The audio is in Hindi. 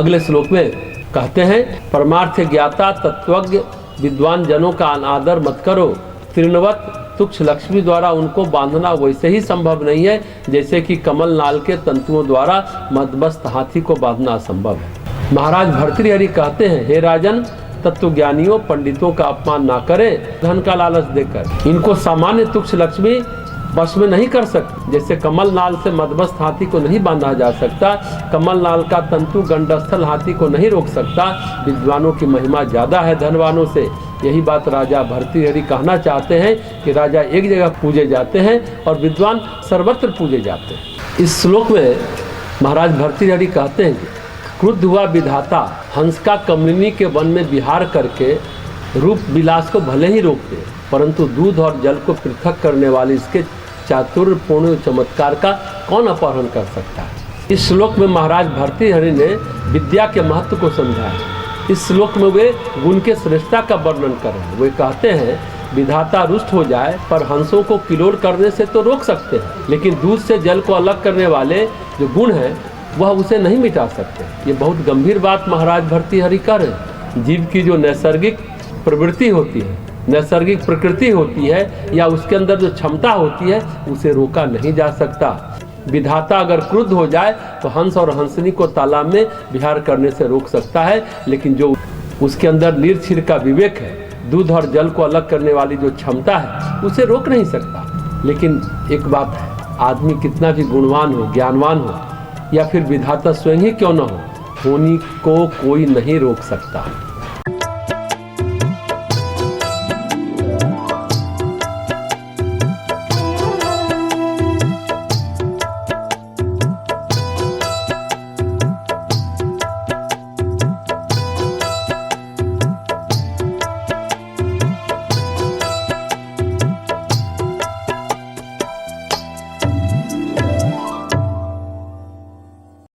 अगले श्लोक में कहते हैं, परमार्थ ज्ञाता तत्वज्ञ विद्वान जनों का अनादर मत करो। तृणवत तुक्ष लक्ष्मी द्वारा उनको बांधना वैसे ही संभव नहीं है जैसे कि कमल नाल के तंतुओं द्वारा मदमस्त हाथी को बांधना असंभव है। महाराज भर्तृहरि कहते हैं, हे राजन, तत्वज्ञानियों पंडितों का अपमान ना करें धन का लालच देकर। इनको सामान्य तुक्ष लक्ष्मी बस में नहीं कर सकती। जैसे कमल नाल से मदमस्त हाथी को नहीं बांधा जा सकता, कमल नाल का तंतु गंडस्थल हाथी को नहीं रोक सकता। विद्वानों की महिमा ज्यादा है धनवानों से। यही बात राजा भर्तृहरि कहना चाहते हैं कि राजा एक जगह पूजे जाते हैं और विद्वान सर्वत्र पूजे जाते हैं। इस श्लोक में महाराज भर्तृहरि कहते हैं कि क्रुद्ध हुआ विधाता हंस का कमलिनी के वन में विहार करके रूप विलास को भले ही रोकते, परंतु दूध और जल को पृथक करने वाले इसके चातुर्यपूर्ण चमत्कार का कौन अपहरण कर सकता है। इस श्लोक में महाराज भर्तृहरि ने विद्या के महत्व को समझाया। इस श्लोक में वे गुण के श्रेष्ठता का वर्णन कर रहे हैं। वे कहते हैं, विधाता रुष्ट हो जाए पर हंसों को किलोड़ करने से तो रोक सकते हैं, लेकिन दूध से जल को अलग करने वाले जो गुण हैं वह उसे नहीं मिटा सकते। ये बहुत गंभीर बात महाराज भर्तृहरि कर रहे हैं। जीव की जो नैसर्गिक प्रवृत्ति होती है, नैसर्गिक प्रकृति होती है या उसके अंदर जो क्षमता होती है उसे रोका नहीं जा सकता। विधाता अगर क्रुद्ध हो जाए तो हंस और हंसनी को तालाब में विहार करने से रोक सकता है, लेकिन जो उसके अंदर निर्छिर का विवेक है, दूध और जल को अलग करने वाली जो क्षमता है उसे रोक नहीं सकता। लेकिन एक बात है, आदमी कितना भी गुणवान हो, ज्ञानवान हो या फिर विधाता स्वयं ही क्यों न हो, होनी को कोई नहीं रोक सकता।